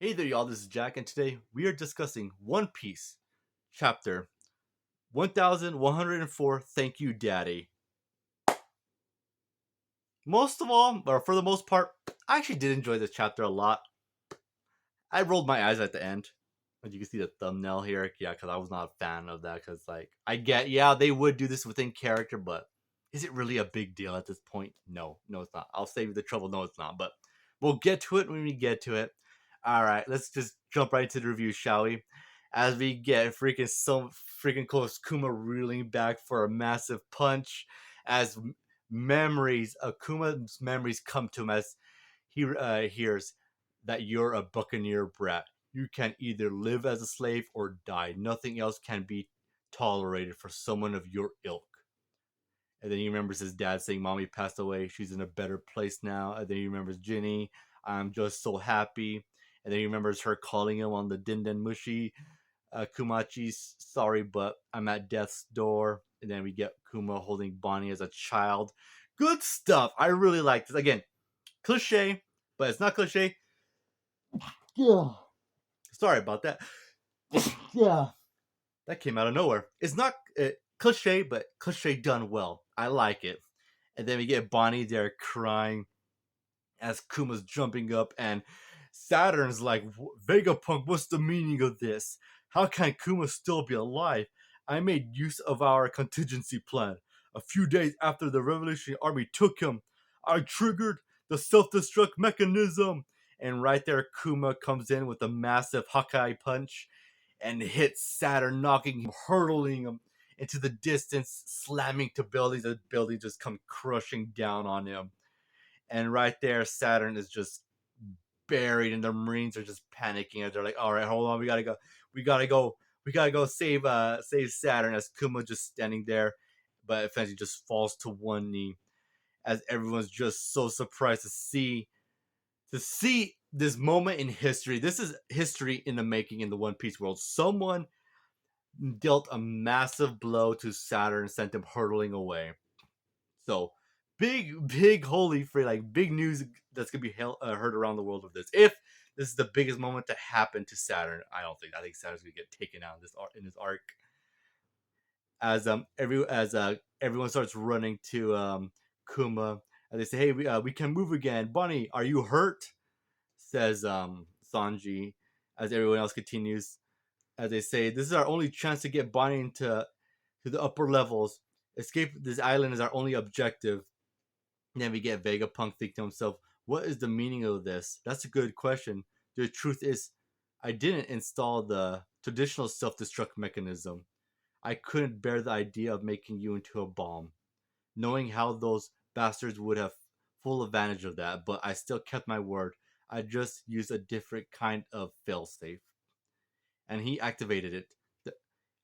Hey there, y'all. This is Jack, and today we are discussing One Piece, chapter 1104. Thank you, Daddy. Most of all, or for the most part, I actually did enjoy this chapter a lot. I rolled my eyes at the end. As you can see the thumbnail here, yeah, because I was not a fan of that. Because, like, I get, yeah, they would do this within character, but is it really a big deal at this point? No, no, it's not. I'll save you the trouble. No, it's not. But we'll get to it when we get to it. All right, let's just jump right into the review, shall we? As we get freaking so freaking close, Kuma reeling back for a massive punch as memories, Akuma's memories come to him as he hears that you're a buccaneer brat. You can either live as a slave or die. Nothing else can be tolerated for someone of your ilk. And then he remembers his dad saying, Mommy passed away. She's in a better place now. And then he remembers Ginny. I'm just so happy. And then he remembers her calling him on the Dinden Mushi. Kumachi, sorry, but I'm at death's door. And then we get Kuma holding Bonnie as a child. Good stuff. I really like this. Again, cliche, but it's not cliche. Yeah. Sorry about that. Yeah. That came out of nowhere. It's not cliche, but cliche done well. I like it. And then we get Bonnie there crying as Kuma's jumping up, and Saturn's like, Vegapunk, what's the meaning of this? How can Kuma still be alive? I made use of our contingency plan. A few days after the Revolutionary Army took him, I triggered the self destruct mechanism. And right there, Kuma comes in with a massive Hawkeye punch and hits Saturn, knocking him, hurtling him into the distance, slamming to buildings. The buildings just come crushing down on him. And right there, Saturn is just buried, and the Marines are just panicking. And they're like, "All right, hold on, we gotta go, we gotta go save Saturn." As Kuma just standing there, but eventually just falls to one knee, as everyone's just so surprised to see this moment in history. This is history in the making in the One Piece world. Someone dealt a massive blow to Saturn and sent him hurtling away. So big holy free, like big news that's gonna be heard around the world of this. If this is the biggest moment to happen to Saturn, I don't think. I think Saturn's gonna get taken out in this arc. As everyone starts running to Kuma, and they say, "Hey, we can move again." Bunny, are you hurt? Says Sanji. As everyone else continues, as they say, "This is our only chance to get Bonnie to the upper levels. Escape this island is our only objective." And then we get Vegapunk thinking to himself, what is the meaning of this? That's a good question. The truth is, I didn't install the traditional self destruct mechanism. I couldn't bear the idea of making you into a bomb, knowing how those bastards would have full advantage of that, but I still kept my word. I just used a different kind of failsafe. And he activated it.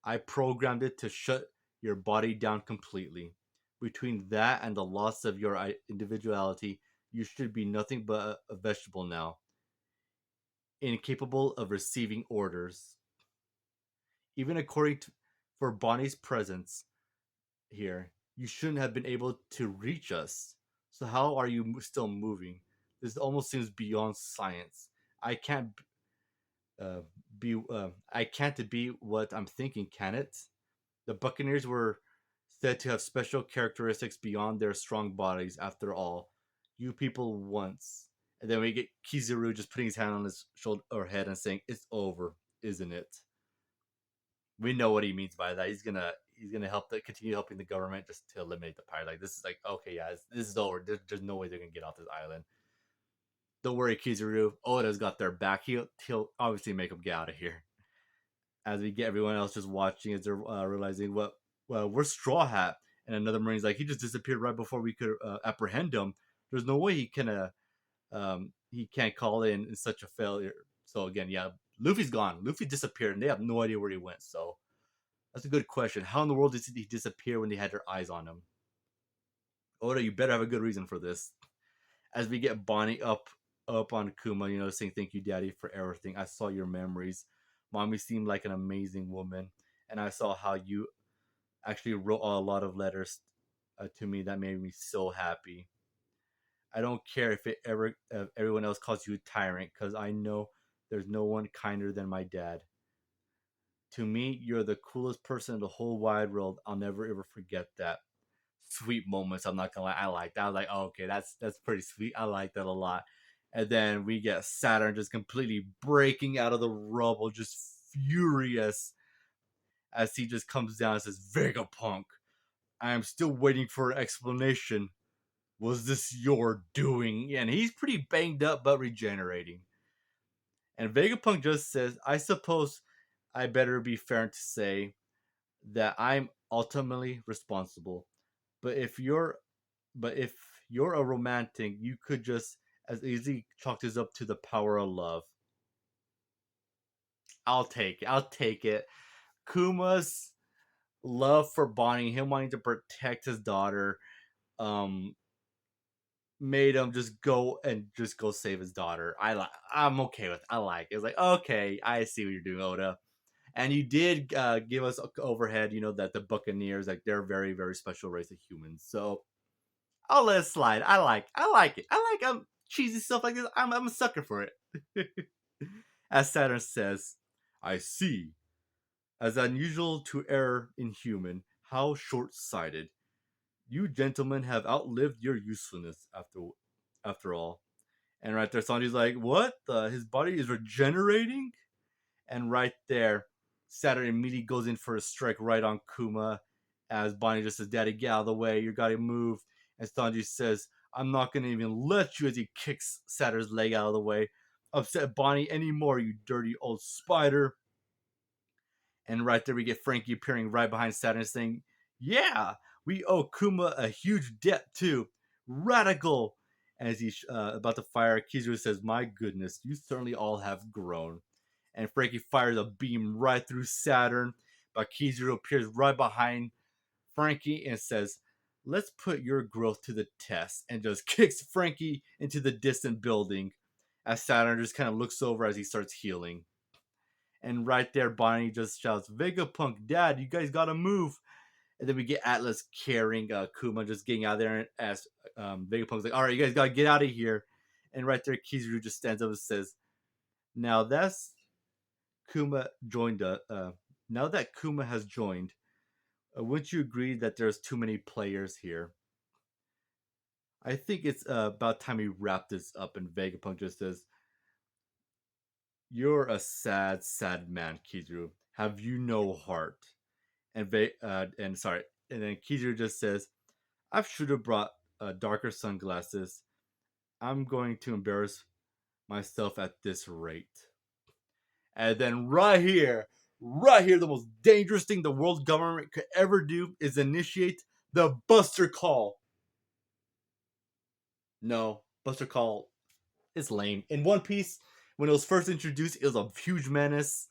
I programmed it to shut your body down completely. Between that and the loss of your individuality, you should be nothing but a vegetable now, incapable of receiving orders. Even according to for Bonnie's presence here, you shouldn't have been able to reach us. So how are you still moving? This almost seems beyond science. I can't uh, I can't be what I'm thinking, can it? The Buccaneers were said to have special characteristics beyond their strong bodies. After all, you people once. And then we get Kizaru just putting his hand on his shoulder or head and saying, "It's over, isn't it?" We know what he means by that. He's gonna continue helping the government just to eliminate the pirate. Like this is like okay, yeah, this is over. There's no way they're gonna get off this island. Don't worry, Kizaru. Oda's got their back. He'll obviously make them get out of here. As we get everyone else just watching as they're realizing what well we're Straw Hat, and another Marine's like he just disappeared right before we could apprehend him. There's no way he can't call in such a failure. So again, yeah, Luffy's gone. Luffy disappeared, and they have no idea where he went. So that's a good question. How in the world did he disappear when they had their eyes on him? Oda, you better have a good reason for this. As we get Bonnie up on Kuma, saying thank you, Daddy, for everything. I saw your memories. Mommy seemed like an amazing woman, and I saw how you actually wrote a lot of letters to me that made me so happy. I don't care if everyone else calls you a tyrant because I know There's no one kinder than my dad. To me, you're the coolest person in the whole wide world. I'll never ever forget that. Sweet moments. I'm not gonna lie, I like that. I was like, oh, okay, that's pretty sweet. I like that a lot. And then we get Saturn just completely breaking out of the rubble, just furious as he just comes down and says, Vegapunk, I am still waiting for an explanation. Was this your doing? And he's pretty banged up but regenerating. And Vegapunk just says, I suppose I better be fair to say that I'm ultimately responsible. But if you're but if you're a romantic, you could just as easily chalk this up to the power of love. I'll take it. I'll take it. Kuma's love for Bonnie, him wanting to protect his daughter, um, made him just go save his daughter. I'm okay with it. I like it. It's like, okay, I see what you're doing, Oda. And you did give us overhead, that the Buccaneers, like, they're a very, very special race of humans. So I'll let it slide. I like it. I like cheesy stuff like this. I'm a sucker for it. As Saturn says, I see. As unusual to err in human, how short-sighted. You gentlemen have outlived your usefulness after all. And right there, Sanji's like, what? His body is regenerating? And right there, Saturn immediately goes in for a strike right on Kuma. As Bonnie just says, Daddy, get out of the way. You gotta move. And Sanji says, I'm not gonna even let you, as he kicks Saturn's leg out of the way. Upset Bonnie anymore, you dirty old spider. And right there, we get Frankie appearing right behind Saturn saying, yeah, we owe Kuma a huge debt too. Radical. As he's about to fire, Kizaru says, my goodness, you certainly all have grown. And Frankie fires a beam right through Saturn, but Kizaru appears right behind Frankie and says, let's put your growth to the test, and just kicks Frankie into the distant building as Saturn just kind of looks over as he starts healing. And right there, Bonnie just shouts, Vegapunk, Dad, you guys gotta move. And then we get Atlas carrying Kuma, just getting out of there as Vegapunk's like, all right, you guys gotta get out of here. And right there, Kizaru just stands up and says, now that's Kuma joined now that Kuma has joined, wouldn't you agree that there's too many players here? I think it's about time we wrap this up. And Vegapunk just says, you're a sad, sad man, Kizaru. Have you no heart? And sorry, and then Kizaru just says, I should have brought darker sunglasses. I'm going to embarrass myself at this rate. And then right here, the most dangerous thing the world government could ever do is initiate the Buster Call. No, Buster Call is lame. In One Piece, when it was first introduced, it was a huge menace.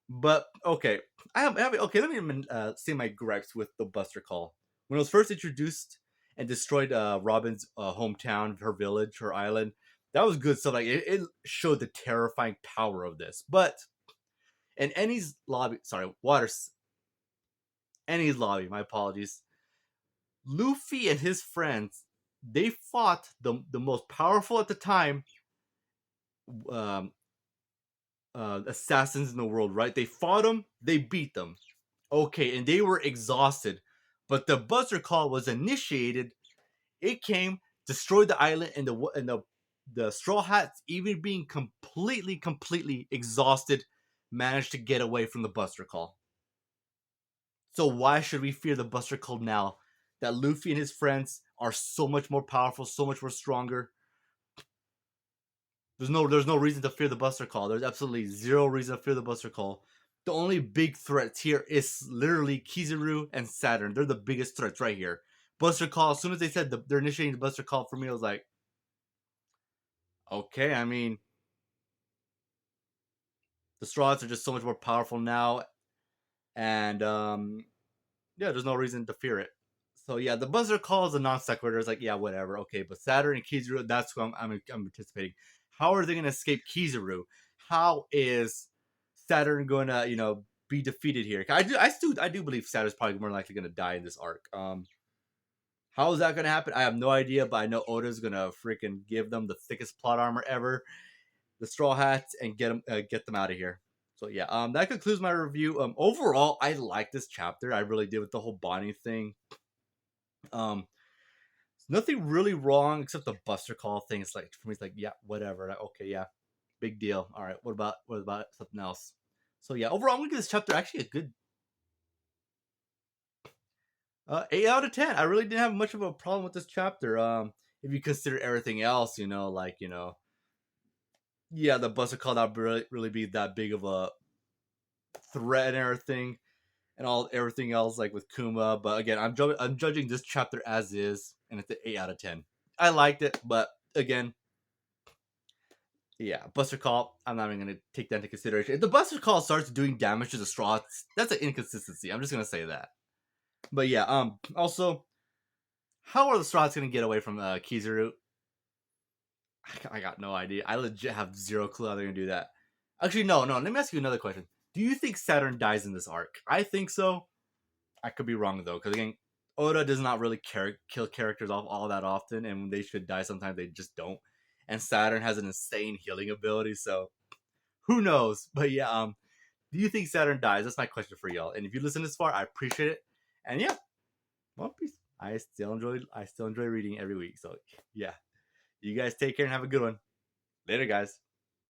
But okay, okay. Let me say my gripes with the Buster Call. When it was first introduced and destroyed Robin's hometown, her village, her island, that was good stuff. Like it showed the terrifying power of this. But in Ennie's lobby, sorry, Waters, Ennie's lobby. My apologies. Luffy and his friends, they fought the most powerful at the time um, assassins in the world, right? They fought them, they beat them. Okay, and they were exhausted. But the Buster Call was initiated. It came, destroyed the island, and the Straw Hats, even being completely exhausted, managed to get away from the Buster Call. So why should we fear the Buster Call now that Luffy and his friends are so much more powerful, so much more stronger? There's no reason to fear the Buster Call. There's absolutely zero reason to fear the Buster Call. The only big threats here is literally Kizaru and Saturn. They're the biggest threats right here. Buster Call, as soon as they said they're initiating the Buster Call for me, I was like, okay, I mean, the Straw Hats are just so much more powerful now. And yeah, there's no reason to fear it. So yeah, the Buster Call is a non sequitur. It's like, yeah, whatever, okay. But Saturn and Kizaru, that's who I'm anticipating. How are they going to escape Kizaru? How is Saturn going to be defeated here? I do believe Saturn's probably more likely going to die in this arc. How is that going to happen? I have no idea, but I know Oda's going to freaking give them the thickest plot armor ever. the Straw Hats and get them out of here. So yeah, that concludes my review. Overall, I like this chapter. I really did with the whole bonding thing. Um, nothing really wrong except the Buster Call thing. It's like for me, it's like yeah, whatever. Like, okay, yeah, big deal. All right, what about something else? So yeah, overall, I'm gonna give this chapter actually a good 8 out of 10. I really didn't have much of a problem with this chapter. If you consider everything else, like yeah, the Buster Call not really be that big of a threat and everything, and all everything else like with Kuma. But again, I'm judging this chapter as is, and it's an 8 out of 10. I liked it, but again, yeah, Buster Call. I'm not even gonna take that into consideration. If the Buster Call starts doing damage to the straw, that's an inconsistency. I'm just gonna say that. But yeah, also, how are the straws gonna get away from Kizaru? I got no idea. I legit have zero clue how they're gonna do that. Actually, no. Let me ask you another question. Do you think Saturn dies in this arc? I think so. I could be wrong though, because again, Oda does not really kill characters off all that often, and when they should die, sometimes they just don't. And Saturn has an insane healing ability, so who knows? But yeah, do you think Saturn dies? That's my question for y'all. And if you listen this far, I appreciate it. And yeah, One Piece. I still enjoy reading every week. So yeah, you guys take care and have a good one. Later, guys.